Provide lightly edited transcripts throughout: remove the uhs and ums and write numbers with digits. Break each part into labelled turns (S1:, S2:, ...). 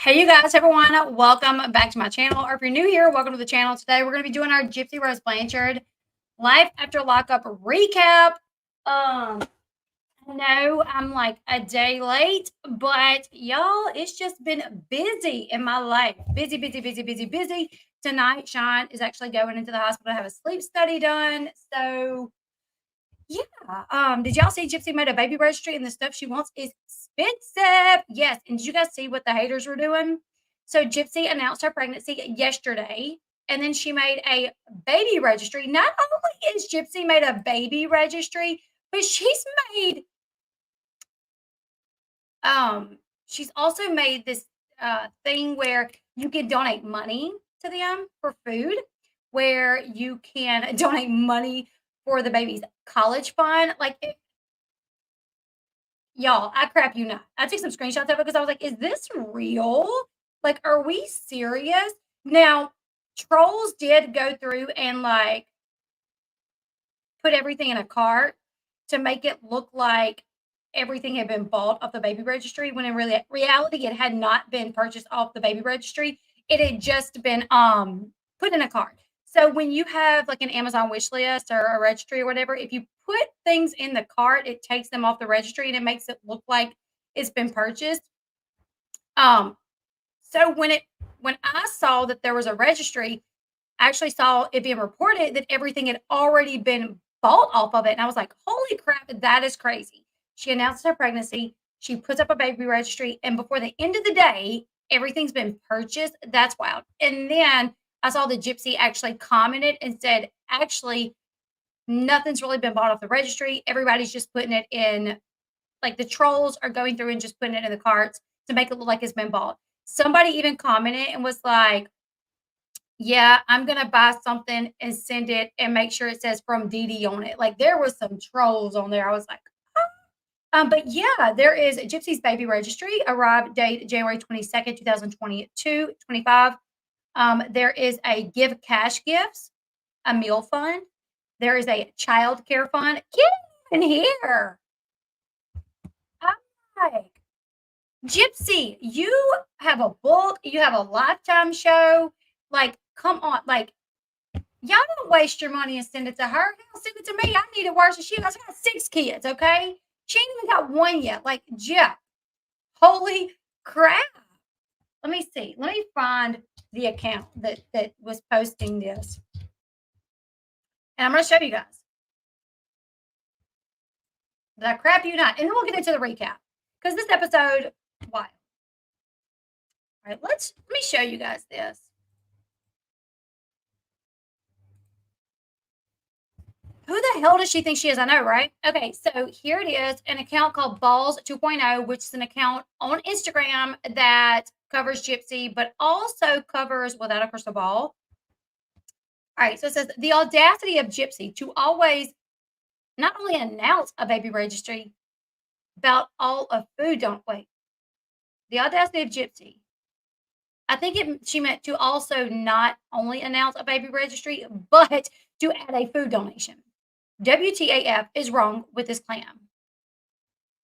S1: Hey, you guys, everyone, welcome back to my channel. Or if you're new here, welcome to the channel. Today, we're going to be doing our Gypsy Rose Blanchard Life After Lockup recap. No, I'm like a day late, but y'all, it's just been busy in my life. Busy, busy, busy, busy, busy. Tonight, Sean is actually going into the hospital to have a sleep study done. So, yeah. Did y'all see Gypsy made a baby registry and the stuff she wants is expensive? Yes. And did you guys see what the haters were doing? So Gypsy announced her pregnancy yesterday, and then she made a baby registry. Not only is Gypsy made a baby registry, but made she's also made this thing where you can donate money to them for food, where you can donate money for the baby's college fund. Y'all, I crap you not. I took some screenshots of it because I was like, is this real? Like, are we serious? Now, trolls did go through and put everything in a cart to make it look like everything had been bought off the baby registry when in reality it had not been purchased off the baby registry. It had just been put in a cart. So when you have like an Amazon wish list or a registry or whatever, if you put things in the cart, it takes them off the registry and it makes it look like it's been purchased. Um so when I saw that there was a registry, I actually saw it being reported that everything had already been bought off of it. And I was like, holy crap, that is crazy. She announced her pregnancy. She puts up a baby registry. And before the end of the day, everything's been purchased. That's wild. And then I saw the Gypsy actually commented and said, actually, nothing's really been bought off the registry. Everybody's just putting it in, like the trolls are going through and just putting it in the carts to make it look like it's been bought. Somebody even commented and was like, yeah, I'm gonna buy something and send it and make sure it says from Dee Dee on it. Like there was some trolls on there. I was like, but yeah, there is Gypsy's baby registry, arrived date January 22nd, 2022, 25. There is a give cash gifts, a meal fund. There is a child care fund. Get in here. I'm like, Gypsy, you have a book, you have a lifetime show. Like, come on, like y'all don't waste your money and send it to her. Hell, send it to me. I need it worse than she does. I got 6 kids, okay? She ain't even got one yet. Like, Jeff, holy crap. Let me see. Let me find the account that was posting this. And I'm going to show you guys. Did I crap you not? And then we'll get into the recap. Because this episode, wild. All right, let me show you guys this. Who the hell does she think she is? I know, right? Okay, so here it is, an account called Balls 2.0, which is an account on Instagram that covers Gypsy, but also covers Without a Crystal Ball. All right, so it says the audacity of Gypsy to always not only announce a baby registry about all of food, don't wait. The audacity of Gypsy. I think she meant to also not only announce a baby registry, but to add a food donation. WTAF is wrong with this clam.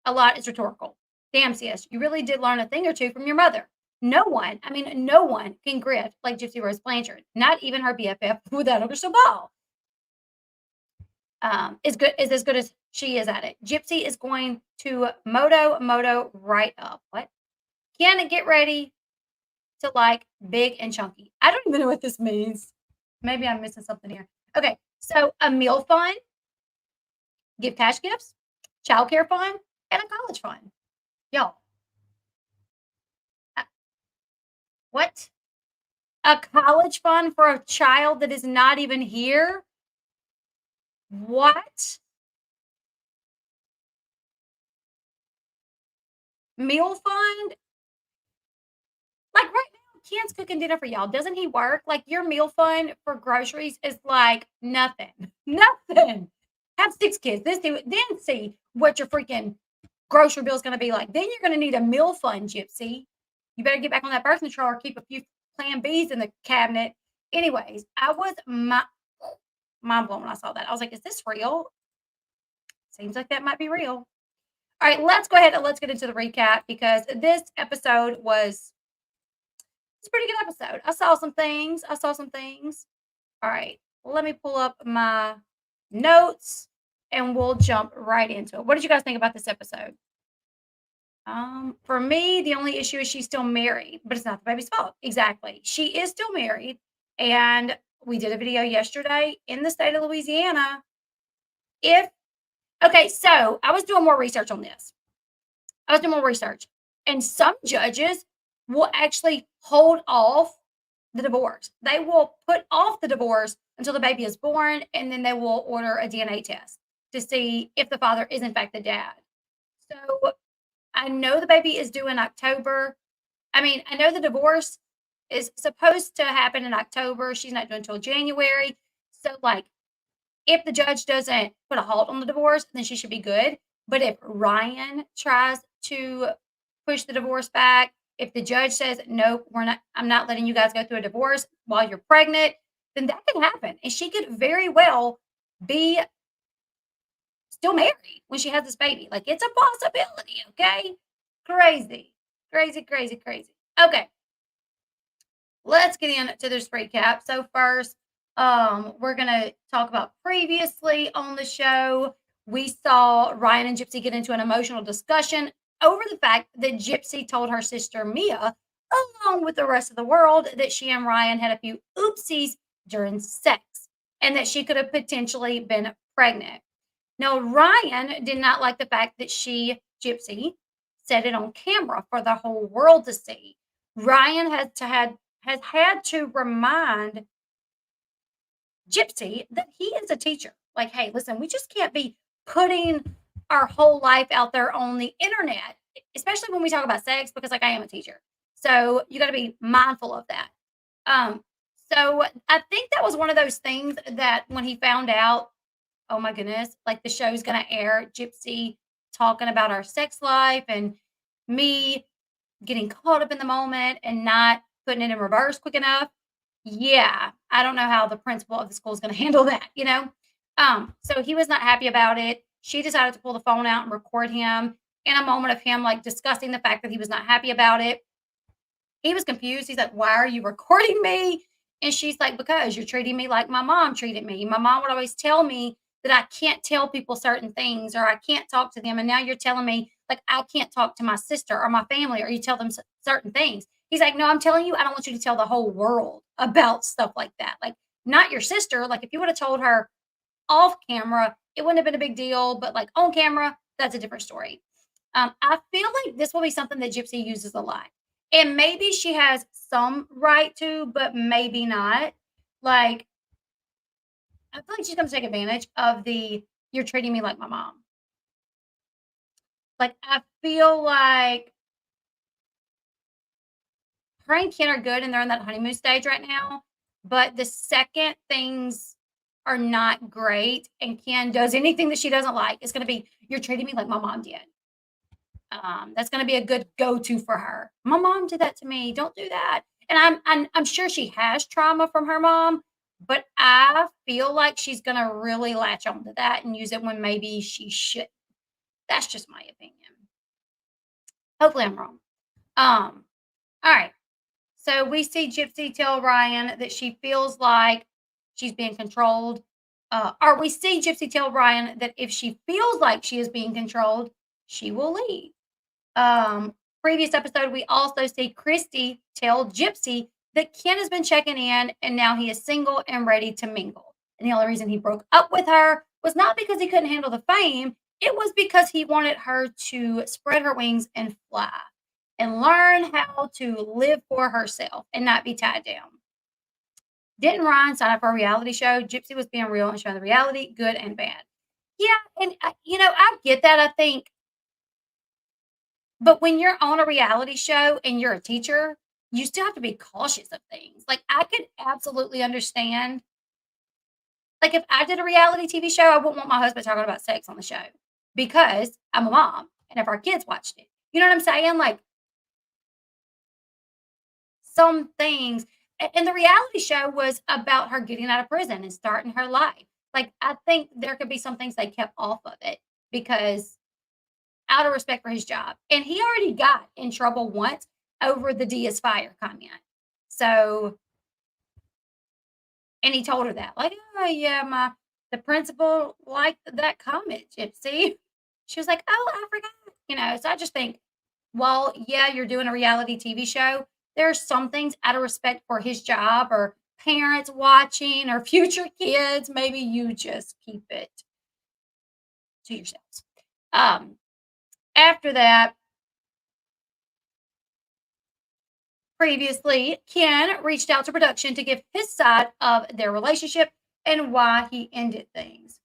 S1: A lot is rhetorical. Damn, sis, you really did learn a thing or two from your mother. No one can grift like Gypsy Rose Blanchard, not even her BFF Without a Crystal Ball. Is as good as she is at it. Gypsy is going to moto right up. What? Can it get ready to like big and chunky? I don't even know what this means. Maybe I'm missing something here. Okay, so a meal fund, give cash gifts, childcare fund, and a college fund. Y'all. What? A college fund for a child that is not even here? What? Meal fund? Like right now, Ken's cooking dinner for y'all. Doesn't he work? Like your meal fund for groceries is like nothing. Nothing. Have 6 kids. Then see what your freaking grocery bill is going to be like. Then you're going to need a meal fund, Gypsy. You better get back on that birth control or keep a few Plan Bs in the cabinet. Anyways, I was mind blown when I saw that. I was like, is this real? Seems like that might be real. All right, let's go ahead and let's get into the recap because this episode was It's a pretty good episode. I saw some things. I saw some things. All right. Let me pull up my notes and we'll jump right into it. What did you guys think about this episode? For me, the only issue is she's still married, but it's not the baby's fault. Exactly. She is still married. And we did a video yesterday in the state of Louisiana. If Okay, so I was doing more research on this. I was doing more research. And some judges will actually hold off the divorce. They will put off the divorce until the baby is born, and then they will order a DNA test to see if the father is in fact the dad. So I know the baby is due in October. I mean, I know the divorce is supposed to happen in October. She's not due until January. So, like, if the judge doesn't put a halt on the divorce, then she should be good. But if Ryan tries to push the divorce back, if the judge says, nope, I'm not letting you guys go through a divorce while you're pregnant, then that can happen. And she could very well be still married when she has this baby. Like, it's a possibility, okay? Crazy, crazy, crazy, crazy. Okay, let's get into this recap. So first, we're gonna talk about previously on the show. We saw Ryan and Gypsy get into an emotional discussion over the fact that Gypsy told her sister Mia, along with the rest of the world, that she and Ryan had a few oopsies during sex and that she could have potentially been pregnant. Now, Ryan did not like the fact that Gypsy, said it on camera for the whole world to see. Ryan has had to remind Gypsy that he is a teacher. Like, hey, listen, we just can't be putting our whole life out there on the internet, especially when we talk about sex, because like I am a teacher. So you got to be mindful of that. Um, so I think that was one of those things that when he found out, oh my goodness, like the show's gonna air, Gypsy talking about our sex life and me getting caught up in the moment and not putting it in reverse quick enough. Yeah, I don't know how the principal of the school is going to handle that, you know? So he was not happy about it. She decided to pull the phone out and record him in a moment of him like discussing the fact that he was not happy about it. He was confused. He's like, "Why are you recording me?" And she's like, "Because you're treating me like my mom treated me. My mom would always tell me that I can't tell people certain things or I can't talk to them. And now you're telling me like I can't talk to my sister or my family or you tell them certain things." He's like, "No, I'm telling you, I don't want you to tell the whole world about stuff like that. Like, not your sister. Like, if you would have told her off camera, it wouldn't have been a big deal. But like on camera, that's a different story." I feel like this will be something that Gypsy uses a lot. And maybe she has some right to, but maybe not. Like, I feel like she's gonna take advantage of the "you're treating me like my mom." Like, I feel like her and Ken are good and they're in that honeymoon stage right now. But the second things are not great and Ken does anything that she doesn't like, it's gonna be, "You're treating me like my mom did." That's gonna be a good go-to for her. "My mom did that to me. Don't do that." And I'm sure she has trauma from her mom, but I feel like she's gonna really latch onto that and use it when maybe she should. That's just my opinion. Hopefully, I'm wrong. All right. So we see Gypsy tell Ryan that she feels like she's being controlled. Or we see Gypsy tell Ryan that if she feels like she is being controlled, she will leave. Previous episode, we also see Christy tell Gypsy that Ken has been checking in and now he is single and ready to mingle. And the only reason he broke up with her was not because he couldn't handle the fame, it was because he wanted her to spread her wings and fly and learn how to live for herself and not be tied down. Didn't Ryan sign up for a reality show? Gypsy was being real and showing the reality, good and bad. Yeah, and I get that. I think, but when you're on a reality show and you're a teacher, you still have to be cautious of things. Like, I could absolutely understand. Like, if I did a reality TV show, I wouldn't want my husband talking about sex on the show because I'm a mom and if our kids watched it. You know what I'm saying? Like, some things, and the reality show was about her getting out of prison and starting her life. Like, I think there could be some things they kept off of it because out of respect for his job. And he already got in trouble once over the D is fire comment. So, and he told her that, like, "Oh, yeah, the principal liked that comment, Gypsy." She was like, "Oh, I forgot." So I just think, well, yeah, you're doing a reality TV show. There are some things out of respect for his job or parents watching or future kids, maybe you just keep it to yourselves. Um, After that, previously, Ken reached out to production to give his side of their relationship and why he ended things.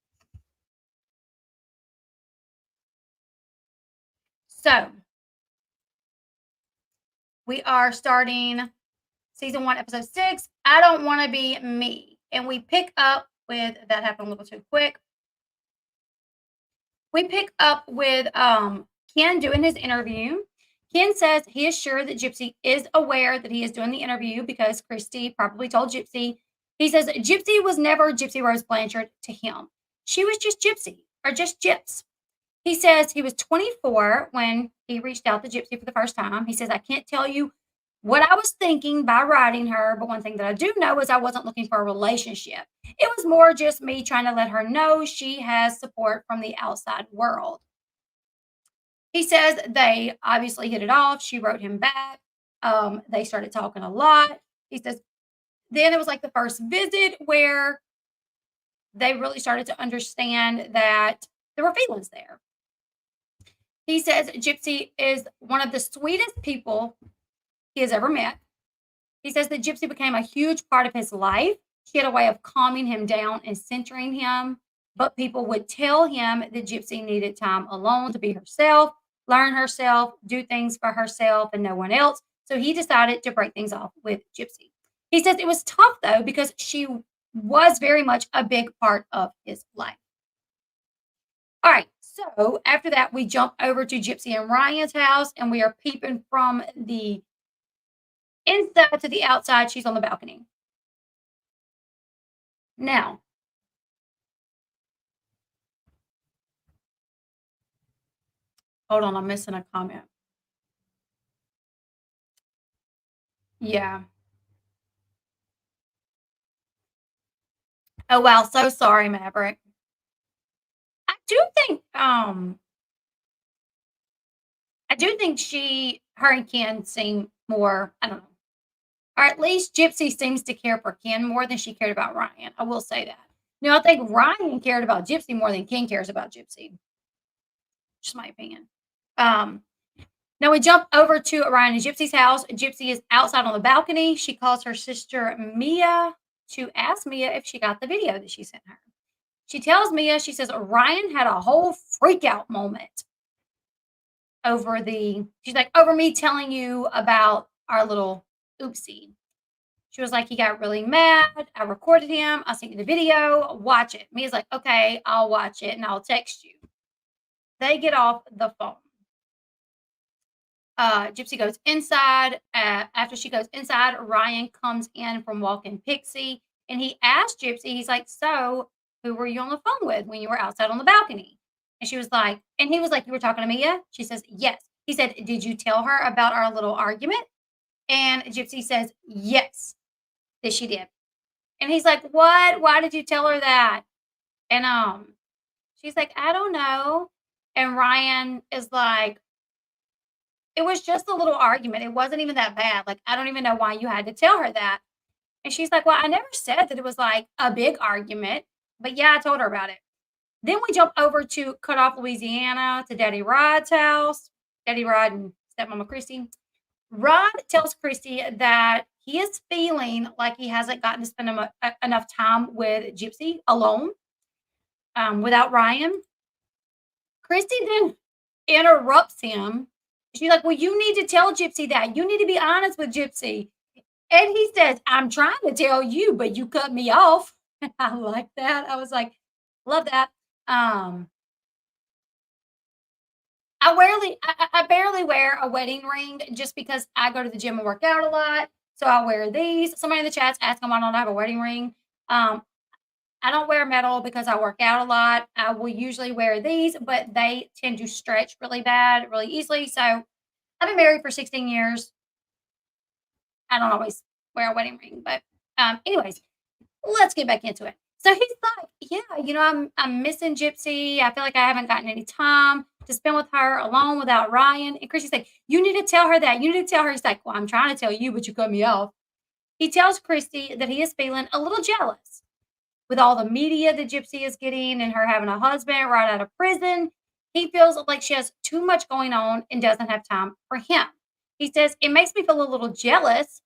S1: So, we are starting season 1, episode 6. I don't want to be me. And we pick up with that happened a little too quick. We pick up with Ken doing his interview. Ken says he is sure that Gypsy is aware that he is doing the interview because Christy probably told Gypsy. He says Gypsy was never Gypsy Rose Blanchard to him. She was just Gypsy or just Gyps. He says he was 24 when he reached out to Gypsy for the first time. He says, I can't tell you what I was thinking by writing her, but one thing that I do know is I wasn't looking for a relationship. It was more just me trying to let her know she has support from the outside world. He says they obviously hit it off. She wrote him back. They started talking a lot. He says, then it was like the first visit where they really started to understand that there were feelings there. He says Gypsy is one of the sweetest people he has ever met. He says that Gypsy became a huge part of his life. She had a way of calming him down and centering him, but people would tell him that Gypsy needed time alone to be herself, learn herself, do things for herself and no one else. So he decided to break things off with Gypsy. He says it was tough though because she was very much a big part of his life. All right. So after that, we jump over to Gypsy and Ryan's house, and we are peeping from the inside to the outside. She's on the balcony. Now, hold on, I'm missing a comment. Yeah. Oh wow, so sorry, Maverick. I do think her and Ken seem more, I don't know. Or at least Gypsy seems to care for Ken more than she cared about Ryan. I will say that. No, I think Ryan cared about Gypsy more than Ken cares about Gypsy. Just my opinion. Um, Now we jump over to Ryan and Gypsy's house. Gypsy is outside on the balcony. She calls her sister Mia to ask Mia if she got the video that she sent her. She tells Mia, she says, Ryan had a whole freak out moment she's like, over me telling you about our little oopsie. She was like, he got really mad. I recorded him. I sent you the video. Watch it. Mia's like, okay, I'll watch it and I'll text you. They get off the phone. Gypsy goes inside. After she goes inside, Ryan comes in from walking Pixie and he asked Gypsy, he's like, so who were you on the phone with when you were outside on the balcony? And she was like, and he was like, you were talking to Mia? She says, yes. He said, did you tell her about our little argument? And Gypsy says, yes, that she did. And he's like, what? Why did you tell her that? And she's like, I don't know. And Ryan is like, it was just a little argument. It wasn't even that bad. Like, I don't even know why you had to tell her that. And she's like, well, I never said that it was like a big argument. But yeah, I told her about it. Then we jump over to Cut Off, Louisiana to Daddy Rod's house. Daddy Rod and stepmama Christy. Rod tells Christy that he is feeling like he hasn't gotten to spend enough time with Gypsy alone without Ryan. Christy then interrupts him. She's like, well, you need to tell Gypsy that. You need to be honest with Gypsy. And he says, I'm trying to tell you, but you cut me off. I like that. I was like, love that. I barely wear a wedding ring just because I go to the gym and work out a lot. So I wear these. Somebody in the chat's asking why I don't have a wedding ring. I don't wear metal because I work out a lot. I will usually wear these, but they tend to stretch really bad, really easily. So I've been married for 16 years. I don't always wear a wedding ring. But anyways, let's get back into it. So he's like, yeah, I'm missing Gypsy. I feel like I haven't gotten any time to spend with her alone without Ryan. And Chrissy's like, you need to tell her that. You need to tell her. He's like, well, I'm trying to tell you, but you cut me off. He tells Christy that he is feeling a little jealous with all the media that Gypsy is getting and her having a husband right out of prison. He feels like she has too much going on and doesn't have time for him. He says, it makes me feel a little jealous.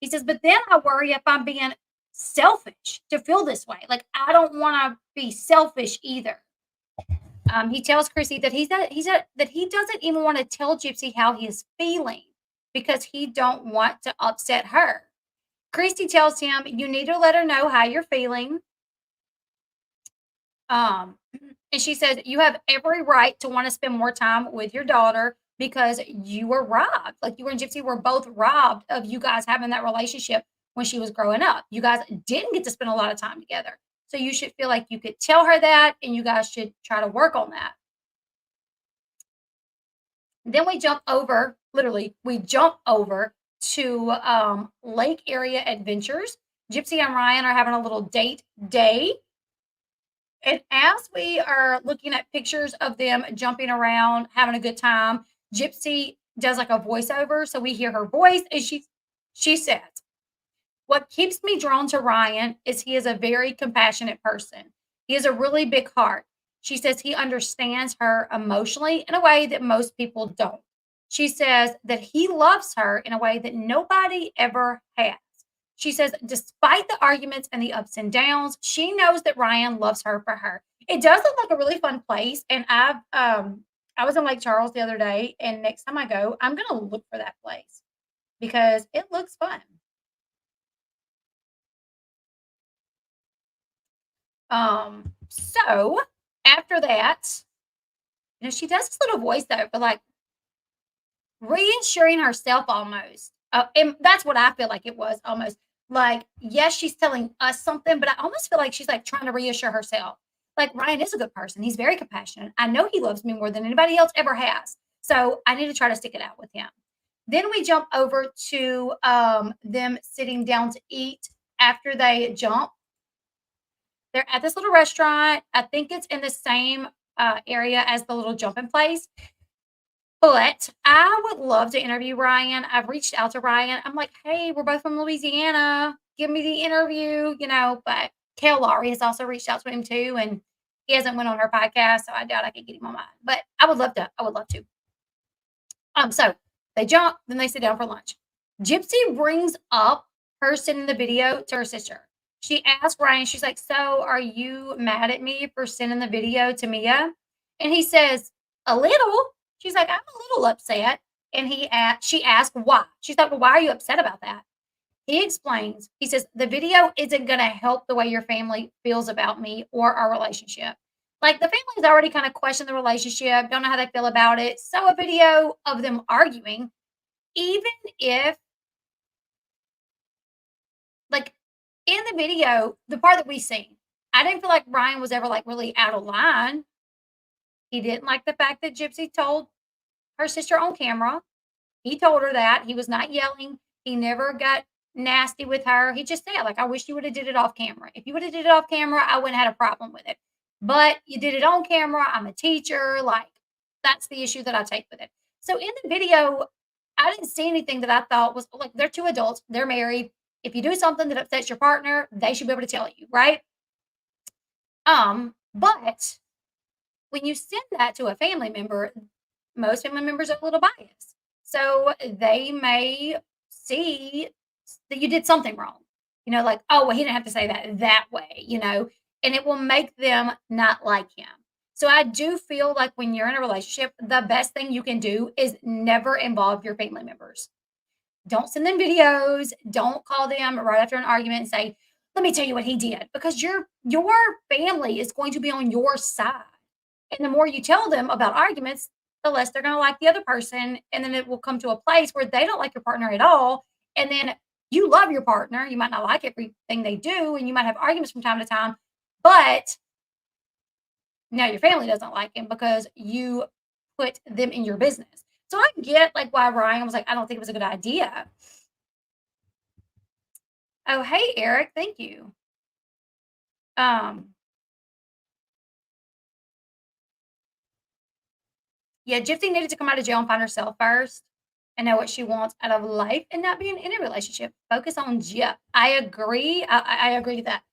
S1: He says, but then I worry if I'm being selfish to feel this way. Like, I don't want to be selfish either. He tells Chrissy that that he doesn't even want to tell Gypsy how he is feeling because he don't want to upset her. Christy tells him, you need to let her know how you're feeling. Um, and she says, you have every right to want to spend more time with your daughter because you were robbed. Like, you and Gypsy were both robbed of you guys having that relationship when she was growing up. You guys didn't get to spend a lot of time together. So you should feel like you could tell her that and you guys should try to work on that. Then we jump over, literally, to Lake Area Adventures. Gypsy and Ryan are having a little date day. And as we are looking at pictures of them jumping around, having a good time, Gypsy does like a voiceover. So we hear her voice and she says, what keeps me drawn to Ryan is he is a very compassionate person. He has a really big heart. She says he understands her emotionally in a way that most people don't. She says that he loves her in a way that nobody ever has. She says, despite the arguments and the ups and downs, she knows that Ryan loves her for her. It does look like a really fun place. And I was in Lake Charles the other day, and next time I go, I'm gonna look for that place because it looks fun. So after that, she does this little voiceover, like reassuring herself almost. And that's what I feel like it was almost. Like, yes, she's telling us something, but I almost feel like she's like trying to reassure herself. Like, Ryan is a good person. He's very compassionate. I know he loves me more than anybody else ever has. So I need to try to stick it out with him. Then we jump over to them sitting down to eat after they jump. They're at this little restaurant. I think it's in the same area as the little jumping place. But I would love to interview Ryan. I've reached out to Ryan. I'm like, hey, we're both from Louisiana. Give me the interview, But Kale Lowry has also reached out to him too, and he hasn't went on her podcast, so I doubt I could get him on mine. But I would love to. I would love to. So they jump, then they sit down for lunch. Gypsy brings up her sending the video to her sister. She asks Ryan, she's like, so are you mad at me for sending the video to Mia? And he says, a little. She's like, I'm a little upset. And she asked why. She's like, well, why are you upset about that? He explains, he says, the video isn't going to help the way your family feels about me or our relationship. Like, the family's already kind of questioned the relationship, don't know how they feel about it. So a video of them arguing, even if, like, in the video, the part that we seen, I didn't feel like Ryan was ever like really out of line. He didn't like the fact that Gypsy told her sister on camera. He told her that. He was not yelling. He never got nasty with her. He just said, like, I wish you would have did it off camera. If you would have did it off camera, I wouldn't have had a problem with it. But you did it on camera. I'm a teacher. Like, that's the issue that I take with it. So in the video, I didn't see anything that I thought was like, they're two adults. They're married. If you do something that upsets your partner, they should be able to tell you, right? But when you send that to a family member, most family members are a little biased. So they may see that you did something wrong. Like, oh, well, he didn't have to say that way, and it will make them not like him. So I do feel like when you're in a relationship, the best thing you can do is never involve your family members. Don't send them videos. Don't call them right after an argument and say, let me tell you what he did, because your family is going to be on your side. And the more you tell them about arguments, the less they're going to like the other person. And then it will come to a place where they don't like your partner at all. And then you love your partner. You might not like everything they do, and you might have arguments from time to time. But now your family doesn't like him because you put them in your business. So I get like why Ryan was like, I don't think it was a good idea. Oh, hey, Eric. Thank you. Um, yeah, Gypsy needed to come out of jail and find herself first and know what she wants out of life and not be in any relationship. Focus on Jip. I agree. I agree with that.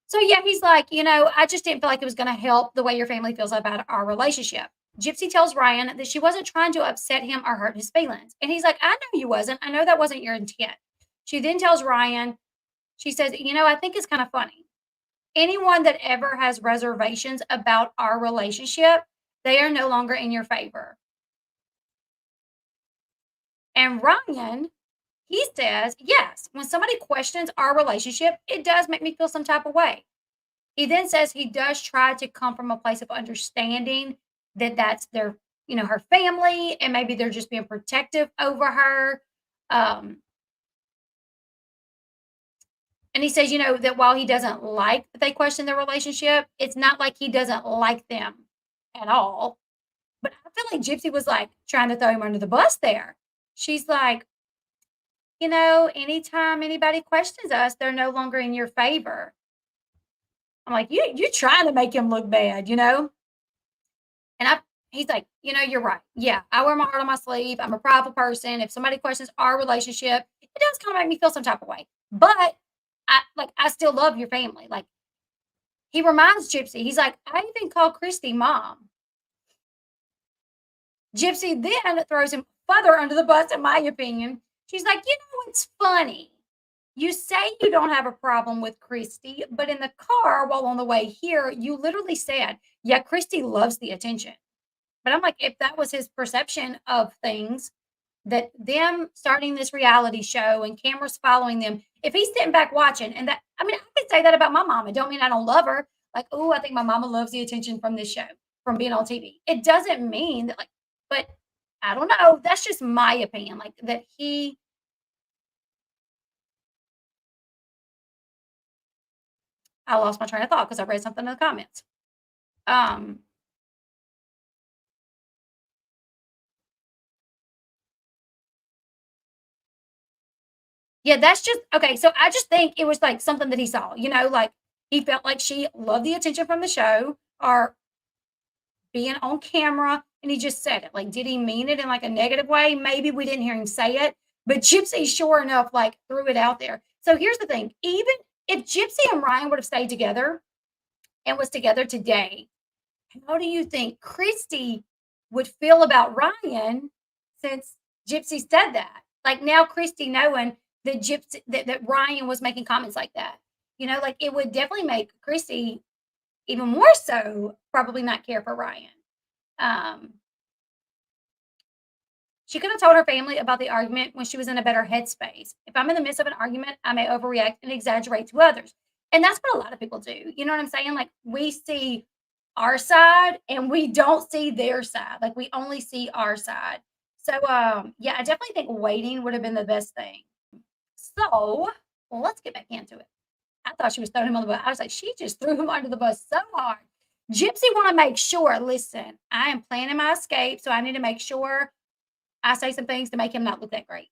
S1: So yeah, he's like, I just didn't feel like it was going to help the way your family feels about our relationship. Gypsy tells Ryan that she wasn't trying to upset him or hurt his feelings. And he's like, I know you wasn't. I know that wasn't your intent. She then tells Ryan, she says, I think it's kind of funny. Anyone that ever has reservations about our relationship, they are no longer in your favor. And Ryan, he says, yes, when somebody questions our relationship, it does make me feel some type of way. He then says he does try to come from a place of understanding that that's their, her family, and maybe they're just being protective over her. Um, and he says, that while he doesn't like that they question their relationship, it's not like he doesn't like them at all. But I feel like Gypsy was like trying to throw him under the bus there. She's like, anytime anybody questions us, they're no longer in your favor. I'm like, you trying to make him look bad, And he's like, you're right. Yeah, I wear my heart on my sleeve. I'm a prideful person. If somebody questions our relationship, it does kind of make me feel some type of way. But I still love your family. Like he reminds Gypsy, he's like, I even call Christy mom. Gypsy then throws him further under the bus, in my opinion. She's like, it's funny. You say you don't have a problem with Christy, but in the car while on the way here, you literally said, yeah, Christy loves the attention. But I'm like, if that was his perception of things, that them starting this reality show and cameras following them, if he's sitting back watching, and that, I mean, I could say that about my mom. It don't mean I don't love her. Like, oh, I think my mama loves the attention from this show, from being on TV. It doesn't mean that, like, but I don't know. That's just my opinion. Like that I lost my train of thought because I read something in the comments. Um, yeah, that's just okay. So I just think it was like something that he saw, like he felt like she loved the attention from the show or being on camera, and he just said it. Like, did he mean it in like a negative way? Maybe we didn't hear him say it, but Gypsy, sure enough, like threw it out there. So here's the thing: even if Gypsy and Ryan would have stayed together and was together today, how do you think Christy would feel about Ryan since Gypsy said that? Like now, Christy knowing that that Ryan was making comments like that, like it would definitely make Christy even more so probably not care for Ryan. Um, she could have told her family about the argument when she was in a better headspace. If I'm in the midst of an argument, I may overreact and exaggerate to others. And that's what a lot of people do. You know what I'm saying? Like we see our side and we don't see their side. Like we only see our side. So yeah, I definitely think waiting would have been the best thing. So let's get back into it. I thought she was throwing him on the bus. I was like, she just threw him under the bus so hard. Gypsy want to make sure, listen, I am planning my escape, so I need to make sure I say some things to make him not look that great.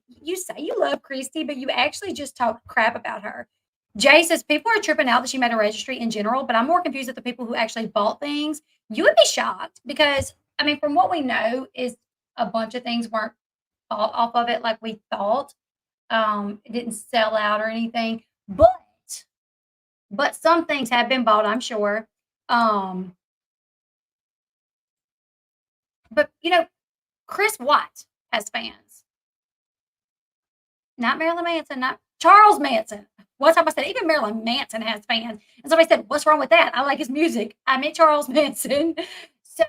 S1: You say you love Christy, but you actually just talk crap about her. Jay says people are tripping out that she made a registry in general, but I'm more confused at the people who actually bought things. You would be shocked because, I mean, from what we know, is a bunch of things weren't bought off of it like we thought. It didn't sell out or anything, but some things have been bought, I'm sure. Um, but Chris Watt has fans. Not Marilyn Manson, not Charles Manson. One time I said even Marilyn Manson has fans, and somebody said, "What's wrong with that? I like his music." I meant Charles Manson. So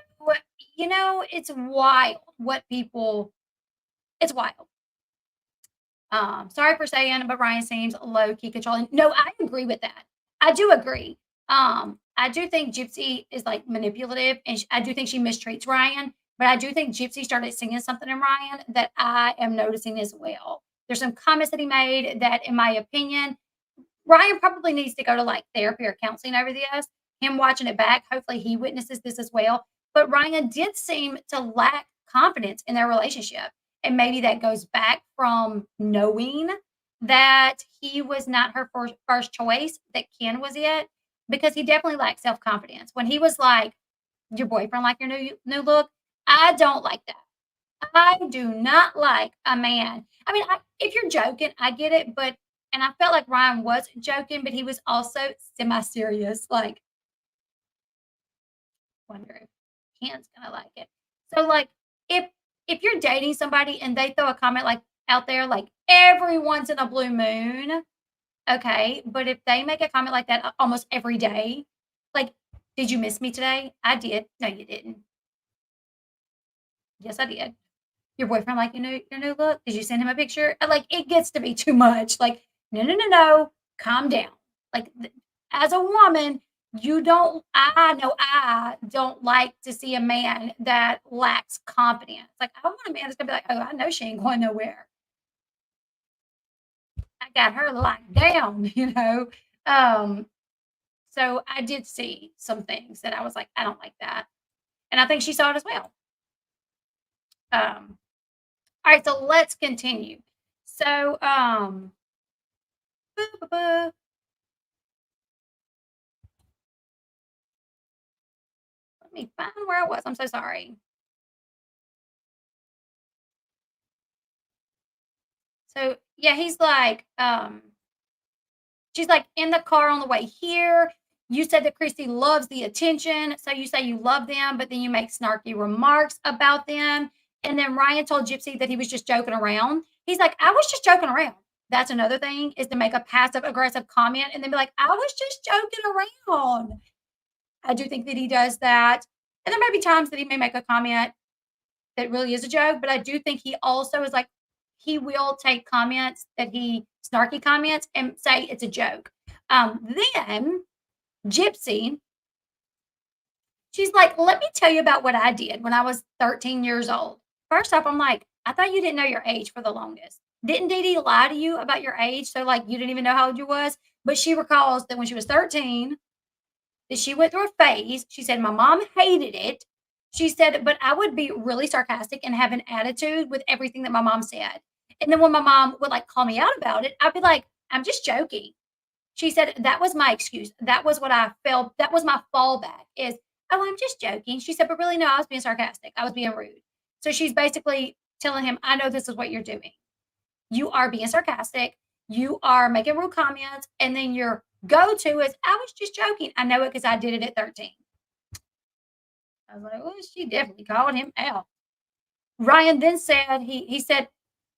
S1: it's wild what people. It's wild. Sorry for saying, but Ryan seems low key controlling. No, I agree with that. I do agree. I do think Gypsy is like manipulative, and I do think she mistreats Ryan. But I do think Gypsy started singing something in Ryan that I am noticing as well. There's some comments that he made that, in my opinion, Ryan probably needs to go to like therapy or counseling over this. Him watching it back, hopefully he witnesses this as well. But Ryan did seem to lack confidence in their relationship. And maybe that goes back from knowing that he was not her first choice, that Ken was it, because he definitely lacked self-confidence. When he was like, "Your boyfriend like your new look?" I don't like that. I do not like a man. I mean, if you're joking, I get it, but and I felt like Ryan was joking, but he was also semi-serious. Like, wonder if Ken's gonna like it. So, like, if if you're dating somebody and they throw a comment like out there, like every once in a blue moon, okay. But if they make a comment like that almost every day, like, did you miss me today? I did. No, you didn't. Yes, I did. Your boyfriend like your new look? Did you send him a picture? Like, it gets to be too much. Like, no, no, no, no, calm down. Like, as a woman, you don't. I know I don't like to see a man that lacks confidence. Like, I want a man that's gonna be like, oh, I know she ain't going nowhere. I got her locked down. Um, so I did see some things that I was like, I don't like that, and I think she saw it as well. Um, all right, so let's continue. So, let me find where I was. I'm so sorry. So yeah, she's like in the car on the way here. You said that Christy loves the attention. So you say you love them, but then you make snarky remarks about them. And then Ryan told Gypsy that he was just joking around. He's like, I was just joking around. That's another thing is to make a passive aggressive comment and then be like, I was just joking around. I do think that he does that. And there may be times that he may make a comment that really is a joke, but I do think he also is like he will take comments that he snarky comments and say it's a joke. Then Gypsy, she's like, let me tell you about what I did when I was 13 years old. First off, I'm like, I thought you didn't know your age for the longest. Didn't Dee Dee lie to you about your age? So like you didn't even know how old you was? But she recalls that when she was 13, that she went through a phase. She said, my mom hated it. She said, but I would be really sarcastic and have an attitude with everything that my mom said. And then when my mom would like call me out about it, I'd be like, I'm just joking. She said, that was my excuse. That was what I felt. That was my fallback is, oh, I'm just joking. She said, but really, no, I was being sarcastic. I was being rude. So she's basically telling him, I know this is what you're doing. You are being sarcastic. You are making rude comments. And then your go to is, I was just joking. I know it because I did it at 13. I was like, well, she definitely called him out. Ryan then said he said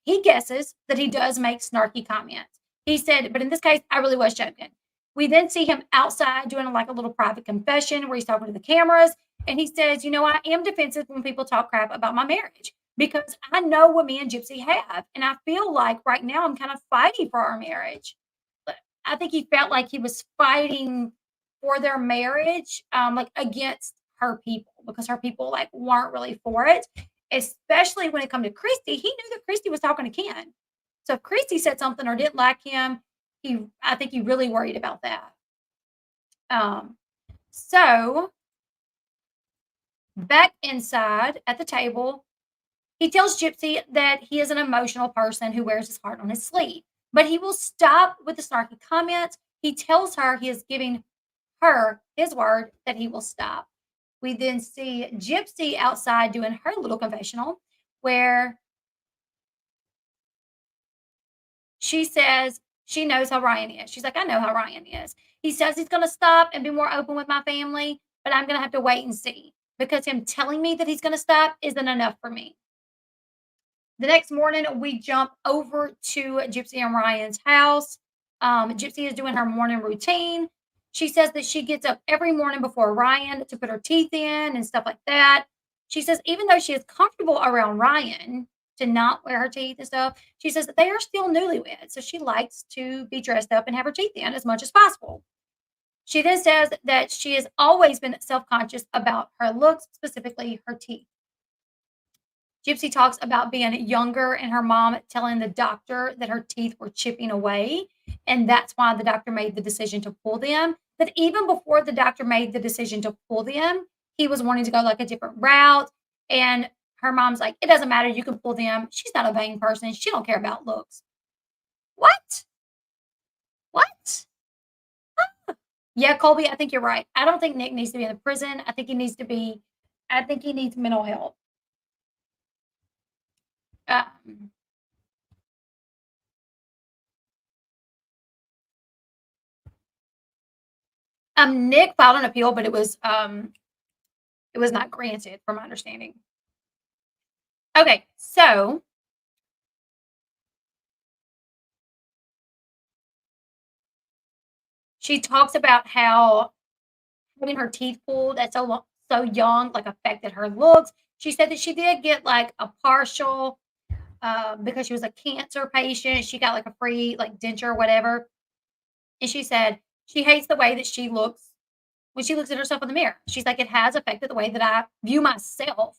S1: he guesses that he does make snarky comments. He said, but in this case, I really was joking. We then see him outside doing like a little private confession where he's talking to the cameras. And he says, I am defensive when people talk crap about my marriage because I know what me and Gypsy have. And I feel like right now I'm kind of fighting for our marriage. But I think he felt like he was fighting for their marriage, like against her people because her people like weren't really for it, especially when it come to Christy. He knew that Christy was talking to Ken. So if Christy said something or didn't like him, I think he really worried about that. Um, so back inside at the table, he tells Gypsy that he is an emotional person who wears his heart on his sleeve, but he will stop with the snarky comments. He tells her he is giving her his word that he will stop. We then see Gypsy outside doing her little confessional where she says she knows how Ryan is. She's like, I know how Ryan is. He says he's going to stop and be more open with my family, but I'm going to have to wait and see because him telling me that he's going to stop isn't enough for me. The next morning, we jump over to Gypsy and Ryan's house. Gypsy is doing her morning routine. She says that she gets up every morning before Ryan to put her teeth in and stuff like that. She says even though she is comfortable around Ryan to not wear her teeth and stuff, she says that they are still newlyweds. So she likes to be dressed up and have her teeth in as much as possible. She then says that she has always been self conscious about her looks, specifically her teeth. Gypsy talks about being younger and her mom telling the doctor that her teeth were chipping away. And that's why the doctor made the decision to pull them. But even before the doctor made the decision to pull them, he was wanting to go like a different route. And her mom's like, it doesn't matter. You can pull them. She's not a vain person. She don't care about looks. What? What? Yeah, Colby, I think you're right. I don't think Nick needs to be in the prison. I think he needs mental health. Um, Nick filed an appeal, but it was not granted, from my understanding. Okay, so she talks about how having her teeth pulled at so young like affected her looks. She said that she did get like a partial because she was a cancer patient. She got like a free like denture or whatever. And she said she hates the way that she looks when she looks at herself in the mirror. She's like, it has affected the way that I view myself.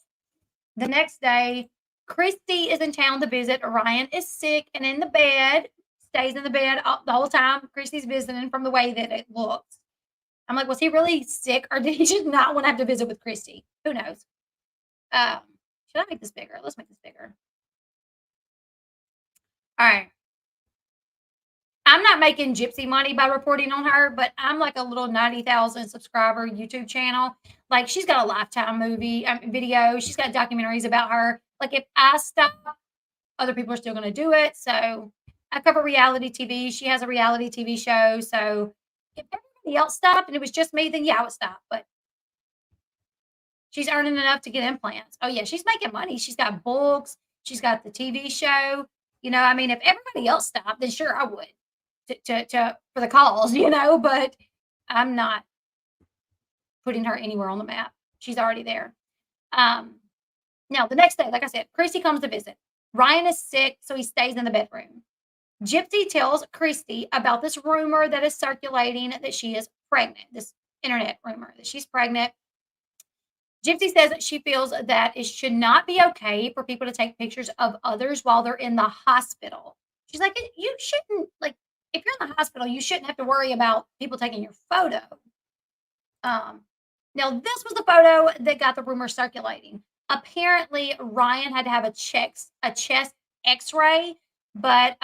S1: The next day, Christy is in town to visit. Ryan is sick and in the bed, stays in the bed the whole time. Christy's visiting from the way that it looks. I'm like, was he really sick or did he just not want to have to visit with Christy? Who knows? Um, should I make this bigger? Let's make this bigger. All right. I'm not making Gypsy money by reporting on her, but I'm like a little 90,000 subscriber YouTube channel. Like she's got a Lifetime movie video. She's got documentaries about her. Like if I stop, other people are still going to do it. So I cover reality TV. She has a reality TV show. So if everybody else stopped and it was just me, then yeah, I would stop. But she's earning enough to get implants. Oh yeah, she's making money. She's got books. She's got the TV show. You know, I mean, if everybody else stopped, then sure I would to for the calls, you know, but I'm not putting her anywhere on the map. She's already there. Um, Now the next day, like I said, Christy comes to visit. Ryan is sick, so he stays in the bedroom. Gypsy tells Christy about this rumor that is circulating that she is pregnant. This internet rumor that she's pregnant. Gypsy says that she feels that it should not be okay for people to take pictures of others while they're in the hospital. She's like, you shouldn't, like, if you're in the hospital, you shouldn't have to worry about people taking your photo. Um, Now, this was the photo that got the rumor circulating. Apparently, Ryan had to have a chest X-ray, but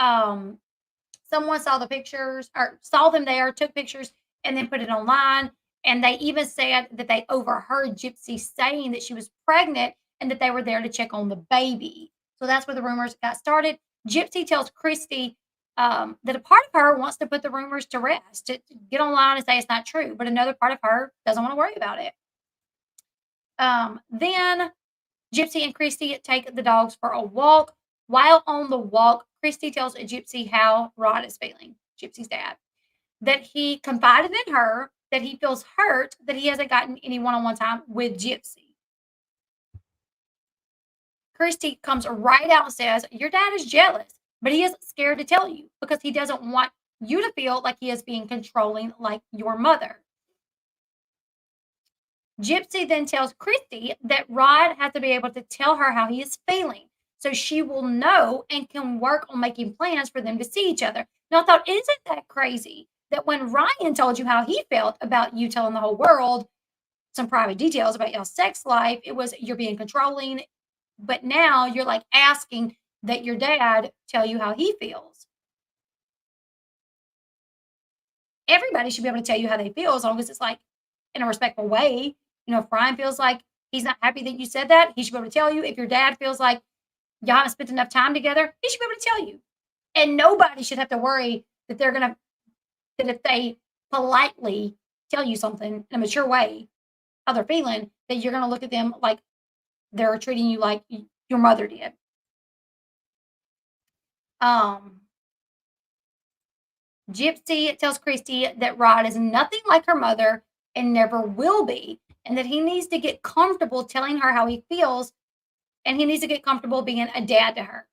S1: someone saw the pictures or saw them there, took pictures, and then put it online. And they even said that they overheard Gypsy saying that she was pregnant and that they were there to check on the baby. So that's where the rumors got started. Gypsy tells Christy that a part of her wants to put the rumors to rest, to get online and say it's not true, but another part of her doesn't want to worry about it. Then Gypsy and Christy take the dogs for a walk. While on the walk, Christy tells Gypsy how Rod is feeling, Gypsy's dad, that he confided in her that he feels hurt that he hasn't gotten any one on one time with Gypsy. Christy comes right out and says, your dad is jealous, but he is scared to tell you because he doesn't want you to feel like he is being controlling like your mother. Gypsy then tells Christy that Rod has to be able to tell her how he is feeling so she will know and can work on making plans for them to see each other. Now, I thought, isn't that crazy that when Ryan told you how he felt about you telling the whole world some private details about your sex life, it was you're being controlling, but now you're like asking that your dad tell you how he feels. Everybody should be able to tell you how they feel as long as it's like in a respectful way. You know, if Ryan feels like he's not happy that you said that, he should be able to tell you. If your dad feels like y'all haven't spent enough time together, he should be able to tell you. And nobody should have to worry that that if they politely tell you something in a mature way, how they're feeling, that you're gonna look at them like they're treating you like your mother did. Um, Gypsy tells Christy that Rod is nothing like her mother and never will be, and that he needs to get comfortable telling her how he feels, and he needs to get comfortable being a dad to her.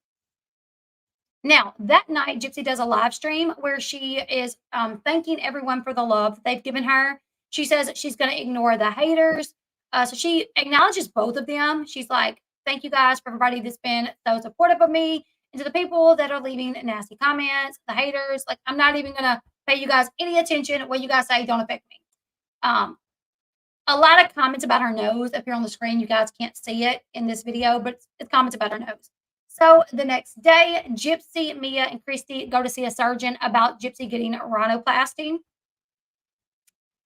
S1: Now, that night, Gypsy does a live stream where she is thanking everyone for the love they've given her. She says that she's going to ignore the haters. So she acknowledges both of them. She's like, thank you guys for everybody that's been so supportive of me. And to the people that are leaving nasty comments, the haters, like, I'm not even going to pay you guys any attention. What you guys say don't affect me. Um, a lot of comments about her nose appear on the screen. You guys can't see it in this video, but it's comments about her nose. So the next day, Gypsy, Mia, and Christy go to see a surgeon about Gypsy getting rhinoplasty.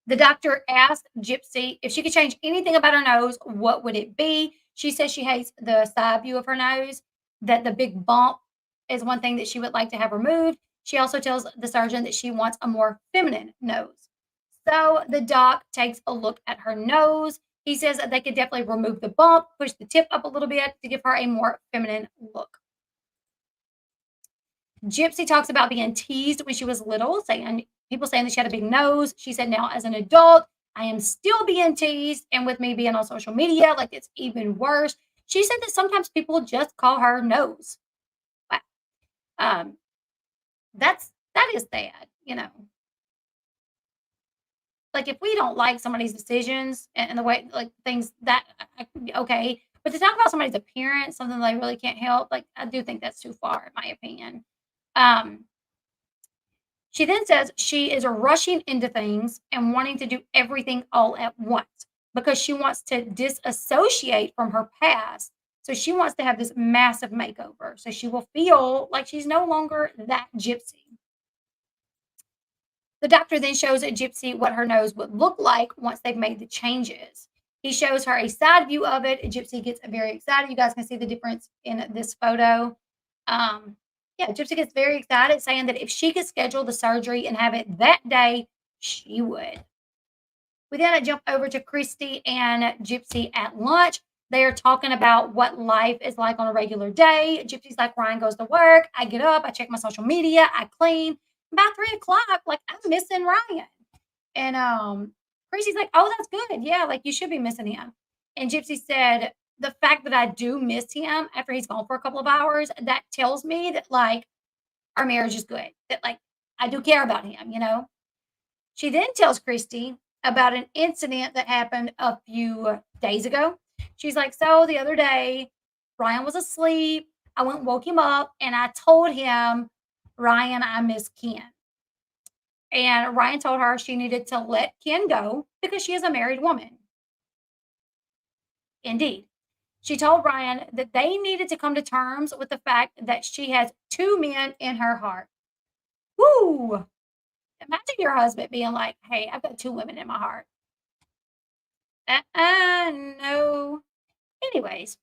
S1: The doctor asked Gypsy if she could change anything about her nose, what would it be? She says she hates the side view of her nose, that the big bump is one thing that she would like to have removed. She also tells the surgeon that she wants a more feminine nose. So the doc takes a look at her nose. He says that they could definitely remove the bump, push the tip up a little bit to give her a more feminine look. Gypsy talks about being teased when she was little, saying people saying that she had a big nose. She said, now as an adult, I am still being teased. And with me being on social media, like it's even worse. She said that sometimes people just call her nose. Wow. Um, that is sad, you know. Like if we don't like somebody's decisions and the way like things that okay. But to talk about somebody's appearance, something they really can't help, like I do think that's too far, in my opinion. Um, She then says she is rushing into things and wanting to do everything all at once because she wants to disassociate from her past. So she wants to have this massive makeover. So she will feel like she's no longer that gypsy. The doctor then shows a gypsy what her nose would look like once they've made the changes. He shows her a side view of it. Gypsy gets very excited. You guys can see the difference in this photo. Um, yeah, Gypsy gets very excited, saying that if she could schedule the surgery and have it that day, she would. We then jump over to Christy and Gypsy at lunch. They are talking about what life is like on a regular day. Gypsy's like, Ryan goes to work. I get up, I check my social media, I clean. About 3 o'clock, like I'm missing Ryan. And Chrissy's like, oh, that's good. Yeah, like you should be missing him. And Gypsy said, the fact that I do miss him after he's gone for a couple of hours, that tells me that like our marriage is good. That like I do care about him, you know. She then tells Christy about an incident that happened a few days ago. She's like, so the other day, Ryan was asleep. I went and woke him up and I told him, Ryan, I miss Ken. And Ryan told her she needed to let Ken go because she is a married woman. Indeed. She told Ryan that they needed to come to terms with the fact that she has two men in her heart. Woo! Imagine your husband being like, hey, I've got two women in my heart. No. Anyways,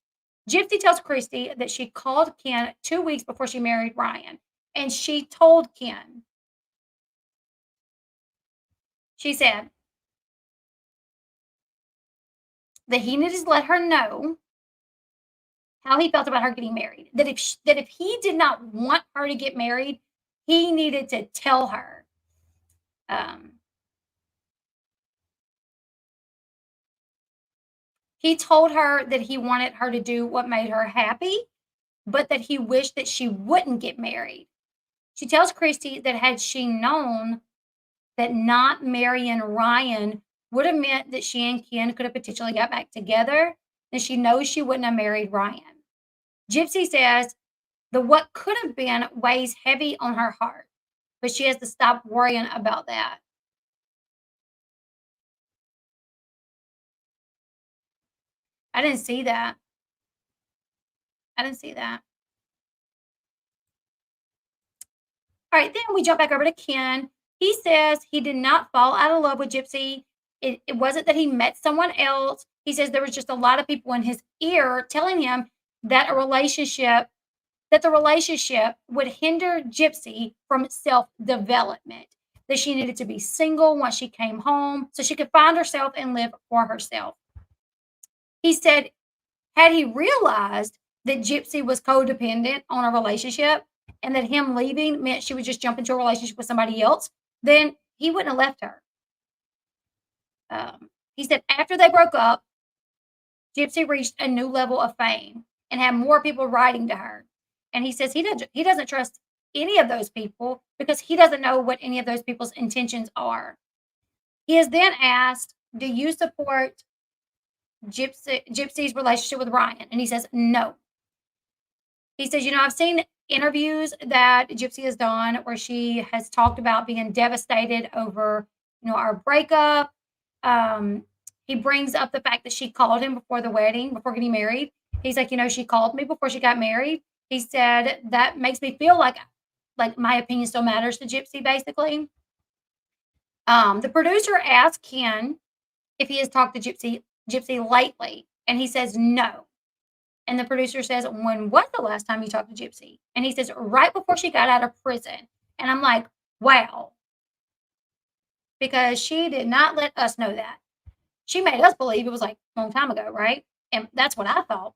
S1: Gypsy tells Christy that she called Ken 2 weeks before she married Ryan. And she told Ken, she said that he needed to let her know how he felt about her getting married. That if he did not want her to get married, he needed to tell her. Um, he told her that he wanted her to do what made her happy, but that he wished that she wouldn't get married. She tells Christy that had she known that not marrying Ryan would have meant that she and Ken could have potentially got back together, then she knows she wouldn't have married Ryan. Gypsy says the what could have been weighs heavy on her heart, but she has to stop worrying about that. I didn't see that. I didn't see that. All right, then we jump back over to Ken. He says he did not fall out of love with Gypsy. It wasn't that he met someone else. He says there was just a lot of people in his ear telling him that the relationship would hinder Gypsy from self development, that she needed to be single once she came home so she could find herself and live for herself. He said, had he realized that Gypsy was codependent on a relationship and that him leaving meant she would just jump into a relationship with somebody else, then he wouldn't have left her. He said after they broke up, Gypsy reached a new level of fame and had more people writing to her. And he says he doesn't trust any of those people because he doesn't know what any of those people's intentions are. He is then asked, "Do you support Gypsy's relationship with Ryan?" And he says, "No." He says, I've seen interviews that Gypsy has done where she has talked about being devastated over, our breakup. He brings up the fact that she called him before the wedding, before getting married. He's like, she called me before she got married. He said, "That makes me feel like my opinion still matters to Gypsy," basically. The producer asked Ken if he has talked to Gypsy lately, and he says no. And the producer says, "When was the last time you talked to Gypsy?" And he says, "Right before she got out of prison." And I'm like, wow, because she did not let us know that. She made us believe it was like a long time ago, right? And that's what I thought.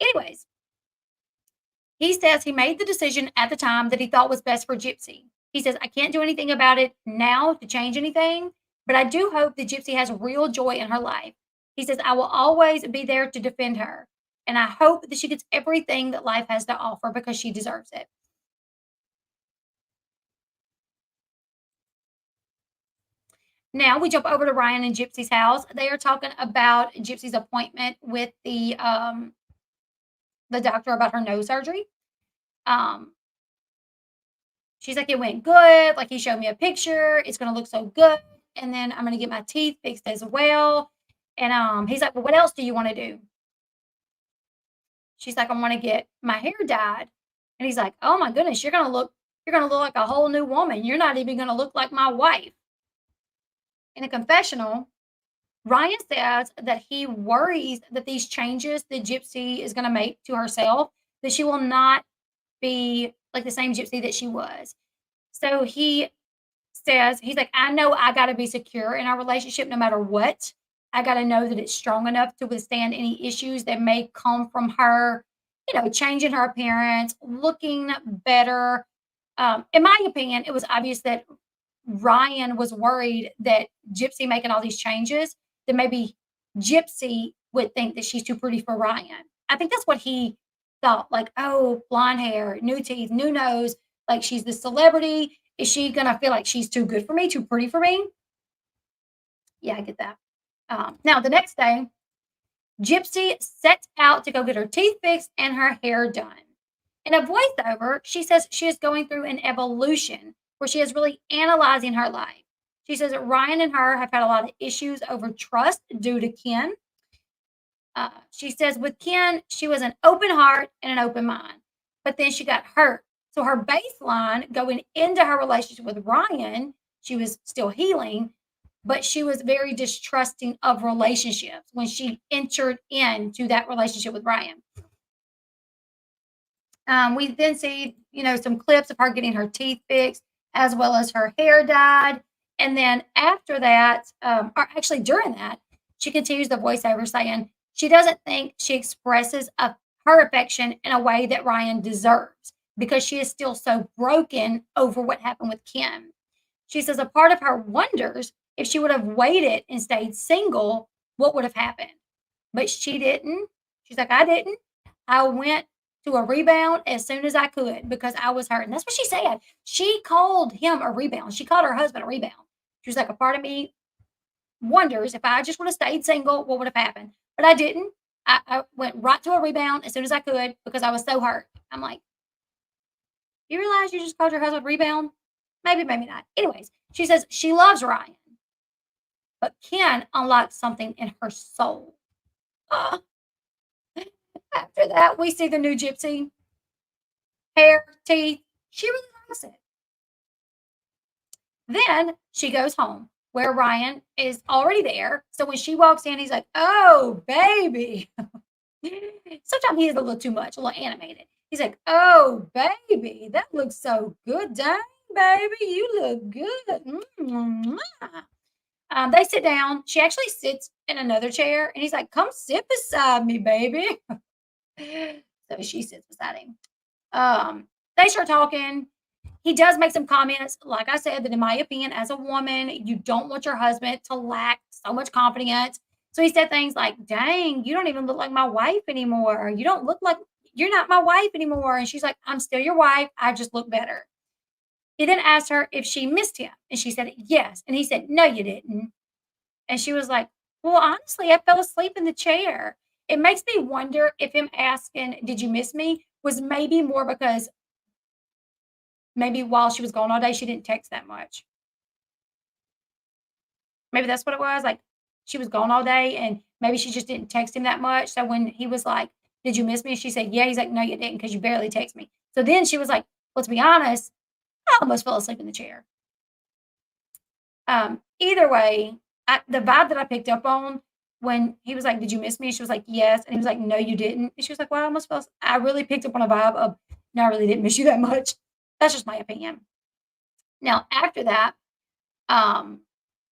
S1: Anyways, he says he made the decision at the time that he thought was best for Gypsy. He says, "I can't do anything about it now to change anything, but I do hope that Gypsy has real joy in her life." He says, "I will always be there to defend her. And I hope that she gets everything that life has to offer because she deserves it." Now we jump over to Ryan and Gypsy's house. They are talking about Gypsy's appointment with the doctor about her nose surgery. Um, she's like, "It went good. Like he showed me a picture. It's gonna look so good. And then I'm gonna get my teeth fixed as well." And he's like, "Well, what else do you want to do?" She's like, "I want to get my hair dyed." And he's like, "Oh my goodness, you're gonna look like a whole new woman. You're not even gonna look like my wife." In a confessional, Ryan says that he worries that these changes that Gypsy is going to make to herself, that she will not be like the same Gypsy that she was. So he says, he's like, "I know I got to be secure in our relationship no matter what. I got to know that it's strong enough to withstand any issues that may come from her, changing her appearance, looking better." In my opinion, it was obvious that Ryan was worried that Gypsy making all these changes, that maybe Gypsy would think that she's too pretty for Ryan. I think that's what he thought. Like, oh, blonde hair, new teeth, new nose. Like she's the celebrity. Is she gonna feel like she's too good for me, too pretty for me? Yeah, I get that. Now the next day, Gypsy sets out to go get her teeth fixed and her hair done. In a voiceover, she says she is going through an evolution where she is really analyzing her life. She says that Ryan and her have had a lot of issues over trust due to Ken. She says with Ken, she was an open heart and an open mind, but then she got hurt. So her baseline going into her relationship with Ryan, she was still healing, but she was very distrusting of relationships when she entered into that relationship with Ryan. We then see, some clips of her getting her teeth fixed as well as her hair dyed. And then after that, or actually during that, she continues the voiceover saying she doesn't think she expresses her affection in a way that Ryan deserves because she is still so broken over what happened with Kim. She says a part of her wonders if she would have waited and stayed single, what would have happened? But she didn't. She's like, "I didn't. I went to a rebound as soon as I could because I was hurt." And that's what she said. She called him a rebound. She called her husband a rebound. She was like, "A part of me wonders if I just would have stayed single, what would have happened?" But I didn't. I went right to a rebound as soon as I could because I was so hurt. I'm like, "You realize you just called your husband a rebound?" Maybe, maybe not. Anyways, she says she loves Ryan, but Ken unlocked something in her soul. Uh, After that, we see the new Gypsy. Hair, teeth. She really likes it. Then she goes home where Ryan is already there. So when she walks in, he's like, "Oh, baby." Sometimes he is a little too much, a little animated. He's like, "Oh, baby, that looks so good. Dang, baby, you look good." They sit down. She actually sits in another chair, and he's like, "Come sit beside me, baby." So she sits beside him. They start talking. He does make some comments, like I said, that in my opinion, as a woman, you don't want your husband to lack so much confidence. So he said things like, "Dang, you don't even look like my wife anymore. You don't look like you're not my wife anymore." And she's like, "I'm still your wife. I just look better." He then asked her if she missed him. And she said, "Yes." And he said, "No, you didn't." And she was like, "Well, honestly, I fell asleep in the chair." It makes me wonder if him asking, "Did you miss me?" was maybe more because maybe while she was gone all day, she didn't text that much. Maybe that's what it was. Like she was gone all day and maybe she just didn't text him that much. So when he was like, Did you miss me? She said, yeah. He's like, no, you didn't because you barely text me. So then she was like, well, to be honest, I almost fell asleep in the chair. Either way, the vibe that I picked up on when he was like, "Did you miss me?" She was like, "Yes," and he was like, "No, you didn't." And she was like, "Well, I almost felt." I really picked up on a vibe of, "No, I really didn't miss you that much." That's just my opinion. Now, after that, um,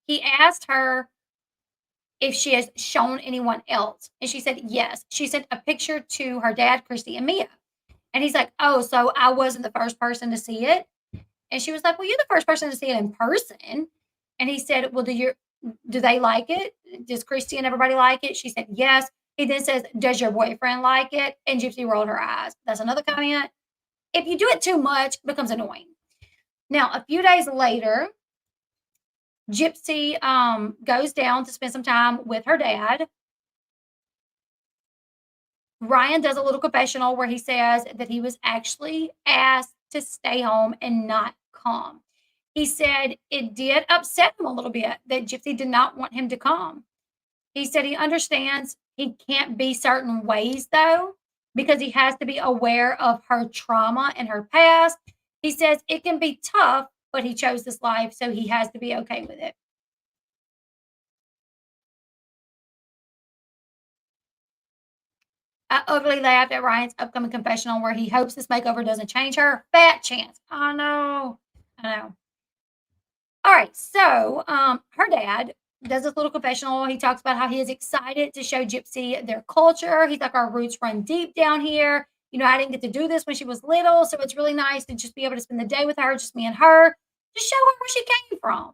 S1: he asked her if she has shown anyone else, and she said yes. She sent a picture to her dad, Christy, and Mia, and he's like, "Oh, so I wasn't the first person to see it?" And she was like, "Well, you're the first person to see it in person." And he said, "Well, do they like it? Does Christy and everybody like it?" She said, "Yes." He then says, "Does your boyfriend like it?" And Gypsy rolled her eyes. That's another comment. If you do it too much, it becomes annoying. Now, a few days later, Gypsy goes down to spend some time with her dad. Ryan does a little confessional where he says that he was actually asked to stay home and not come. He said it did upset him a little bit that Gypsy did not want him to come. He said he understands he can't be certain ways though, because he has to be aware of her trauma and her past. He says it can be tough, but he chose this life, so he has to be okay with it. I overly laughed at Ryan's upcoming confessional where he hopes this makeover doesn't change her. Fat chance. I know. I know. All right. So, her dad does this little confessional. He talks about how he is excited to show Gypsy their culture. He's like, our roots run deep down here. You know, I didn't get to do this when she was little. So it's really nice to just be able to spend the day with her, just me and her, to show her where she came from.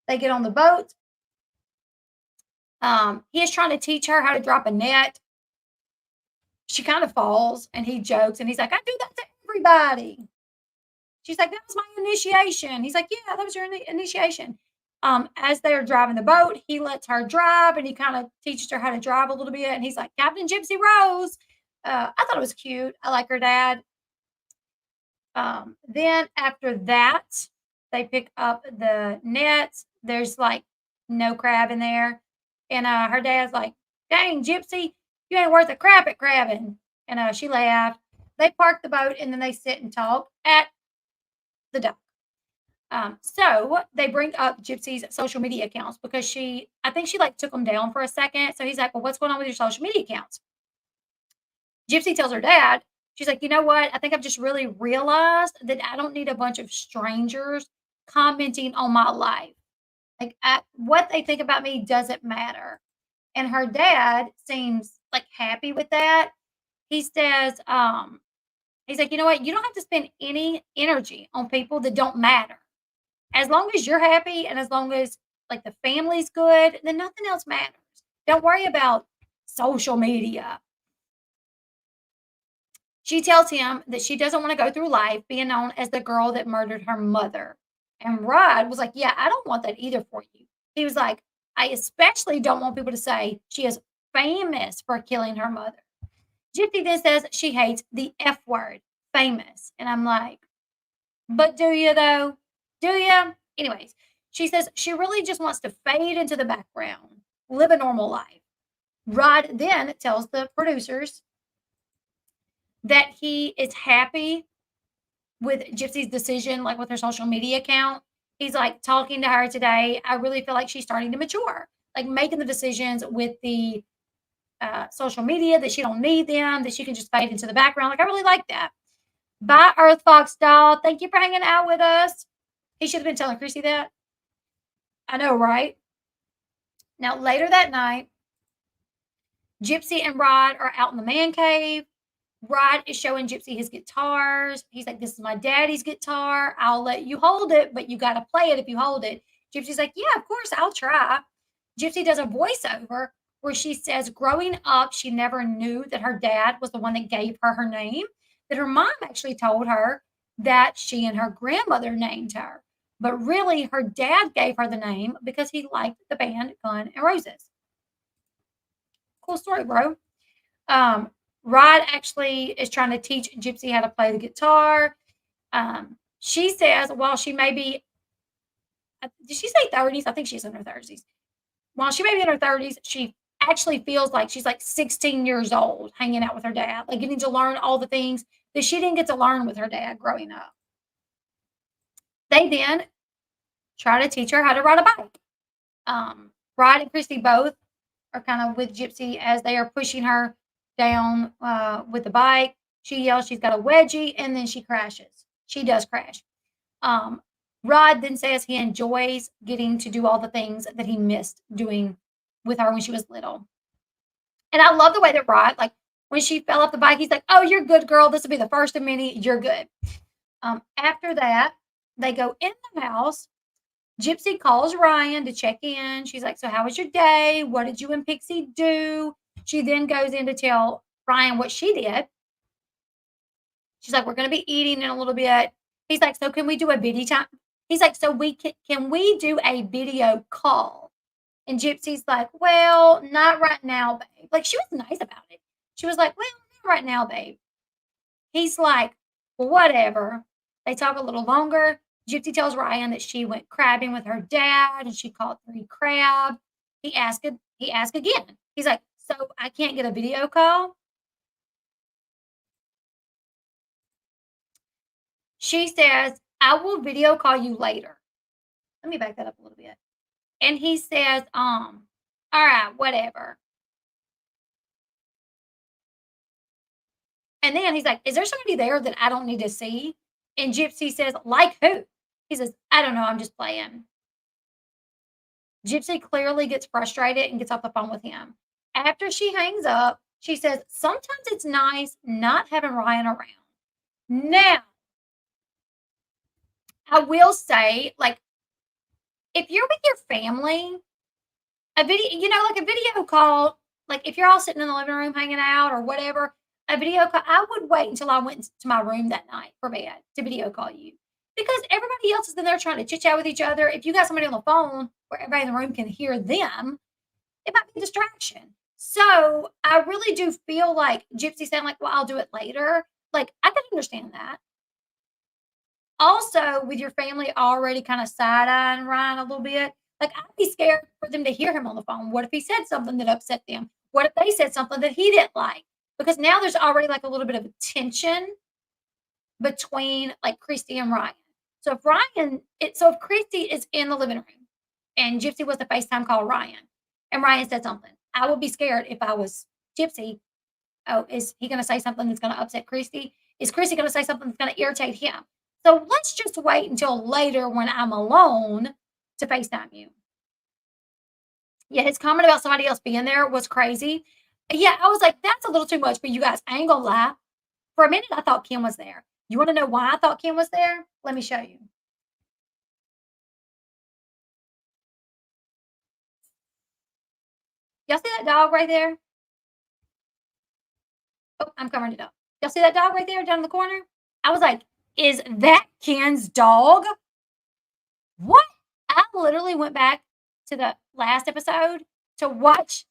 S1: They get on the boat. He is trying to teach her how to drop a net. She kind of falls and he jokes and he's like, I do that to everybody. She's like, that was my initiation. He's like, yeah, that was your initiation. As they're driving the boat, he lets her drive and he kind of teaches her how to drive a little bit. And he's like, Captain Gypsy Rose. I thought it was cute. I like her dad. Then after that, they pick up the nets. There's like no crab in there. And her dad's like, dang, Gypsy, you ain't worth a crap at crabbing. And she laughed. They park the boat and then they sit and talk at the dock. So they bring up Gypsy's social media accounts because I think she like took them down for a second. So he's like, well, what's going on with your social media accounts? Gypsy tells her dad, she's like, you know what? I think I've just really realized that I don't need a bunch of strangers commenting on my life. Like, what they think about me doesn't matter. And her dad seems like happy with that. He says, he's like, you know what? You don't have to spend any energy on people that don't matter. As long as you're happy and as long as like the family's good, then nothing else matters. Don't worry about social media. She tells him that she doesn't want to go through life being known as the girl that murdered her mother. And Rod was like, yeah, I don't want that either for you. He was like, I especially don't want people to say she is famous for killing her mother. Gypsy then says she hates the F word, famous. And I'm like, but do you though? Do you? Anyways, she says she really just wants to fade into the background, live a normal life. Rod then tells the producers that he is happy with Gypsy's decision, like with her social media account. He's like talking to her today. I really feel like she's starting to mature, like making the decisions with the social media that she don't need them, that she can just fade into the background. Like I really like that. Bye, Earth Fox doll. Thank you for hanging out with us. He should have been telling Chrissy that. I know, right? Now, later that night, Gypsy and Rod are out in the man cave. Rod is showing Gypsy his guitars. He's like, this is my daddy's guitar. I'll let you hold it, but you got to play it if you hold it. Gypsy's like, yeah, of course, I'll try. Gypsy does a voiceover where she says, growing up, she never knew that her dad was the one that gave her her name, that her mom actually told her that she and her grandmother named her. But really, her dad gave her the name because he liked the band Guns N' Roses. Cool story, bro. Rod actually is trying to teach Gypsy how to play the guitar. She says while she may be, did she say 30s? I think she's in her 30s. While she may be in her 30s, she actually feels like she's like 16 years old hanging out with her dad, like getting to learn all the things that she didn't get to learn with her dad growing up. They then try to teach her how to ride a bike. Rod and Christy both are kind of with Gypsy as they are pushing her down with the bike. She yells she's got a wedgie and then she crashes. She does crash. Um, Rod then says he enjoys getting to do all the things that he missed doing with her when she was little. And I love the way that Rod, like when she fell off the bike, he's like, "Oh, you're good, girl. This will be the first of many. You're good." After that, they go in the house. Gypsy calls Ryan to check in. She's like, "So, how was your day? What did you and Pixie do?" She then goes in to tell Ryan what she did. She's like, "We're going to be eating in a little bit." He's like, "So, can we do a video time?" He's like, "So, can we do a video call?" And Gypsy's like, "Well, not right now, babe." Like, she was nice about it. She was like, "Well, not right now, babe." He's like, "Whatever." They talk a little longer. Gypsy tells Ryan that she went crabbing with her dad and she caught 3 crab. He asked again. He's like, "So I can't get a video call?" She says, "I will video call you later." Let me back that up a little bit. And he says, "All right, whatever." And then he's like, "Is there somebody there that I don't need to see?" And Gypsy says, "Like who?" He says, "I don't know. I'm just playing." Gypsy clearly gets frustrated and gets off the phone with him. After she hangs up, she says, "Sometimes it's nice not having Ryan around." Now, I will say, like, if you're with your family, a video, like a video call, like if you're all sitting in the living room hanging out or whatever, a video call, I would wait until I went to my room that night for bed to video call you because everybody else is in there trying to chit chat with each other. If you got somebody on the phone where everybody in the room can hear them, it might be a distraction. So I really do feel like Gypsy saying, like, "Well, I'll do it later." Like, I can understand that. Also, with your family already kind of side eyeing Ryan a little bit, like I'd be scared for them to hear him on the phone. What if he said something that upset them? What if they said something that he didn't like? Because now there's already like a little bit of a tension between like Christy and Ryan. So if Christy is in the living room and Gypsy was to FaceTime call Ryan and Ryan said something, I would be scared if I was Gypsy. Oh, is he going to say something that's going to upset Christy? Is Christy going to say something that's going to irritate him? So let's just wait until later when I'm alone to FaceTime you. Yeah, his comment about somebody else being there was crazy. Yeah, I was like, that's a little too much for you guys. I ain't gonna lie. For a minute, I thought Kim was there. You want to know why I thought Kim was there? Let me show you. Y'all see that dog right there? Oh, I'm covering it up. Y'all see that dog right there down in the corner? I was like, is that Ken's dog? What? I literally went back to the last episode to watch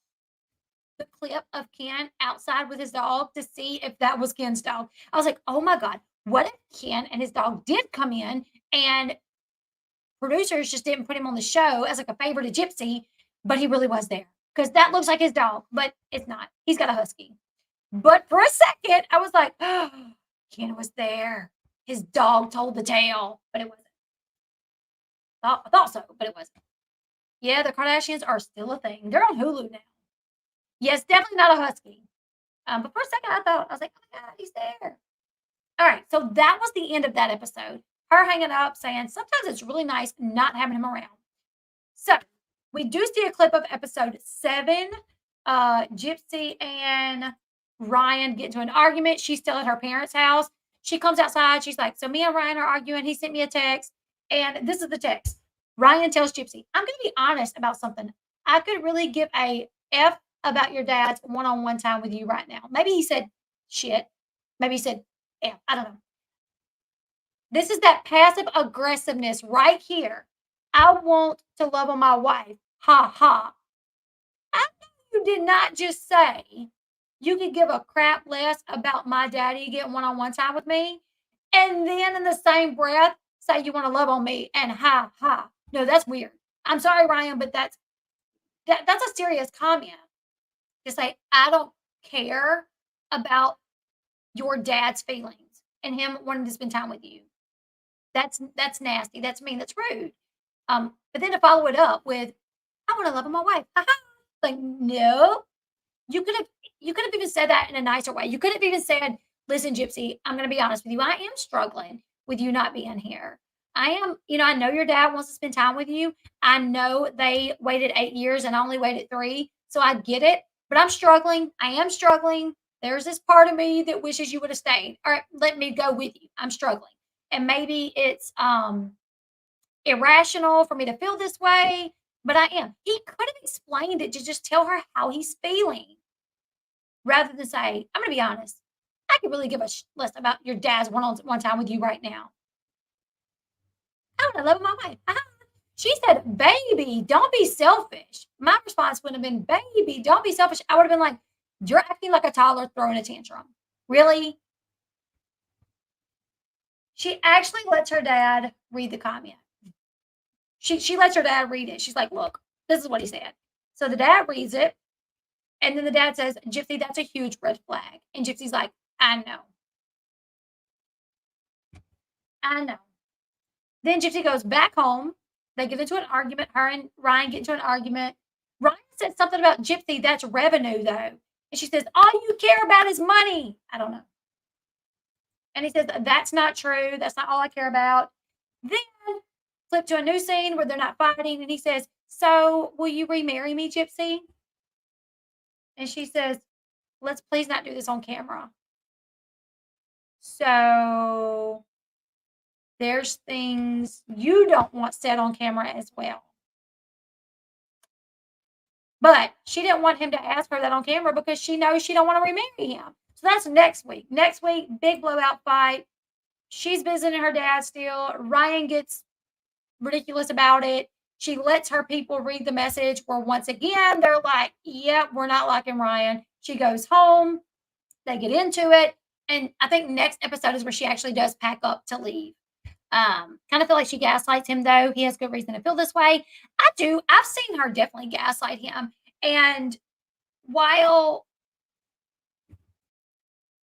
S1: the clip of Ken outside with his dog to see if that was Ken's dog. I was like, oh my God, what if Ken and his dog did come in and producers just didn't put him on the show as like a favor to Gypsy, but he really was there? Because that looks like his dog, but it's not. He's got a husky. But for a second, I was like, oh, Ken was there. His dog told the tale, but it wasn't. I thought so, but it wasn't. Yeah, the Kardashians are still a thing. They're on Hulu now. Yes, definitely not a husky. But for a second, I was like, oh my God, he's there. All right, so that was the end of that episode. Her hanging up saying sometimes it's really nice not having him around. So we do see a clip of episode 7. Gypsy and Ryan get into an argument. She's still at her parents' house. She comes outside. She's like, "So me and Ryan are arguing. He sent me a text, and this is the text." Ryan tells Gypsy, "I'm going to be honest about something. I could really give a F about your dad's one-on-one time with you right now." Maybe he said shit. Maybe he said F. I don't know. This is that passive aggressiveness right here. I want to love on my wife. Ha ha. I know you did not just say you could give a crap less about my daddy getting one-on-one time with me, and then in the same breath say you want to love on me and ha ha. No, that's weird. I'm sorry, Ryan, but that's a serious comment. to say, I don't care about your dad's feelings and him wanting to spend time with you. That's nasty. That's mean. That's rude. But then to follow it up with, I want to love my wife. Like, no, you could have you could have even said that in a nicer way. You could have even said, "Listen, Gypsy, I'm gonna be honest with you. I am struggling with you not being here. I am, I know your dad wants to spend time with you. I know they waited 8 years and I only waited 3. So I get it, but I'm struggling. I am struggling. There's this part of me that wishes you would have stayed. All right, let me go with you. I'm struggling. And maybe it's irrational for me to feel this way, but I am. He could have explained it to just tell her how he's feeling rather than say, I'm going to be honest. I could really give a less about your dad's one time with you right now. I want to love my wife. She said, baby, don't be selfish. My response would have been, baby, don't be selfish. I would have been like, you're acting like a toddler throwing a tantrum. Really? She actually lets her dad read the comment. She lets her dad read it. She's like, look, this is what he said. So the dad reads it. And then the dad says, Gypsy, that's a huge red flag. And Gypsy's like, I know. I know. Then Gypsy goes back home. They get into an argument. Her and Ryan get into an argument. Ryan said something about Gypsy, that's revenue, though. And she says, all you care about is money. I don't know. And he says, that's not true. That's not all I care about. Then flip to a new scene where they're not fighting. And he says, so will you remarry me, Gypsy? And she says, let's please not do this on camera. So there's things you don't want said on camera as well. But she didn't want him to ask her that on camera because she knows she don't want to remarry him. So that's next week. Next week, big blowout fight. She's visiting her dad still. Ryan gets ridiculous about it. She lets her people read the message where once again, they're like, yeah, we're not liking Ryan. She goes home. They get into it. And I think next episode is where she actually does pack up to leave. Kind of feel like she gaslights him, though. He has good reason to feel this way. I do. I've seen her definitely gaslight him. And while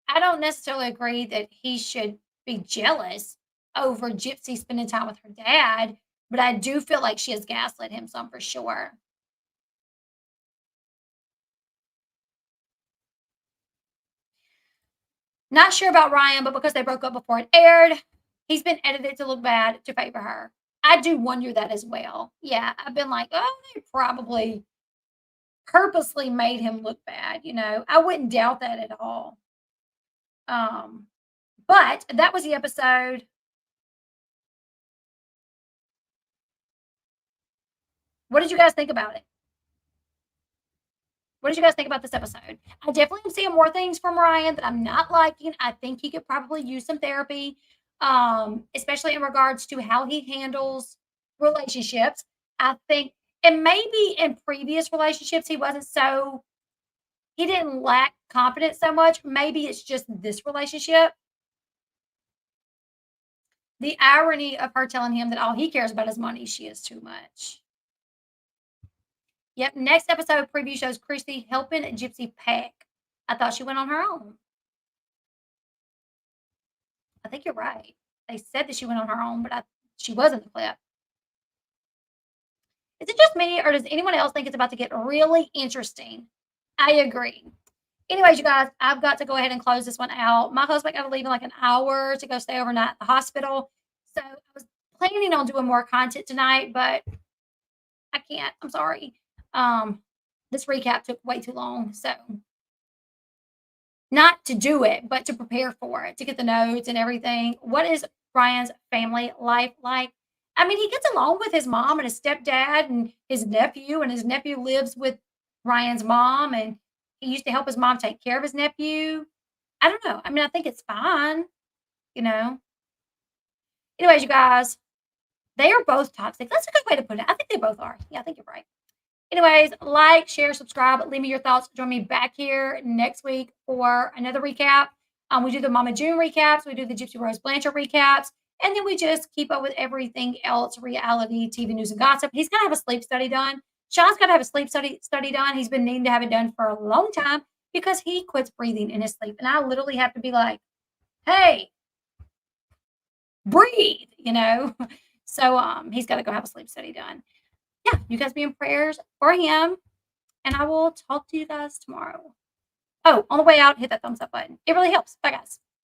S1: I don't necessarily agree that he should be jealous over Gypsy spending time with her dad, but I do feel like she has gaslit him some for sure. Not sure about Ryan, but because they broke up before it aired, he's been edited to look bad to favor her. I do wonder that as well. Yeah, I've been like, oh, they probably purposely made him look bad. I wouldn't doubt that at all. But that was the episode. What did you guys think about it? What did you guys think about this episode? I definitely am seeing more things from Ryan that I'm not liking. I think he could probably use some therapy, especially in regards to how he handles relationships. I think, and maybe in previous relationships, he didn't lack confidence so much. Maybe it's just this relationship. The irony of her telling him that all he cares about is money, she is too much. Yep, next episode preview shows Christy helping Gypsy pack. I thought she went on her own. I think you're right. They said that she went on her own, but she was in the clip. Is it just me, or does anyone else think it's about to get really interesting? I agree. Anyways, you guys, I've got to go ahead and close this one out. My husband got to leave in like an hour to go stay overnight at the hospital. So I was planning on doing more content tonight, but I can't. I'm sorry. This recap took way too long. So not to do it, but to prepare for it, to get the notes and everything. What is Ryan's family life like? I mean, he gets along with his mom and his stepdad and his nephew lives with Ryan's mom, and he used to help his mom take care of his nephew. I don't know. I mean, I think it's fine, you know. Anyways, you guys, they are both toxic. That's a good way to put it. I think they both are. Yeah, I think you're right. Anyways, like, share, subscribe. Leave me your thoughts. Join me back here next week for another recap. We do the Mama June recaps. We do the Gypsy Rose Blanchard recaps. And then we just keep up with everything else, reality, TV news, and gossip. He's going to have a sleep study done. Sean's got to have a sleep study done. He's been needing to have it done for a long time because he quits breathing in his sleep, and I literally have to be like, "Hey, breathe," you know. So he's got to go have a sleep study done. Yeah, you guys be in prayers for him, and I will talk to you guys tomorrow. Oh, on the way out, hit that thumbs up button. It really helps. Bye, guys.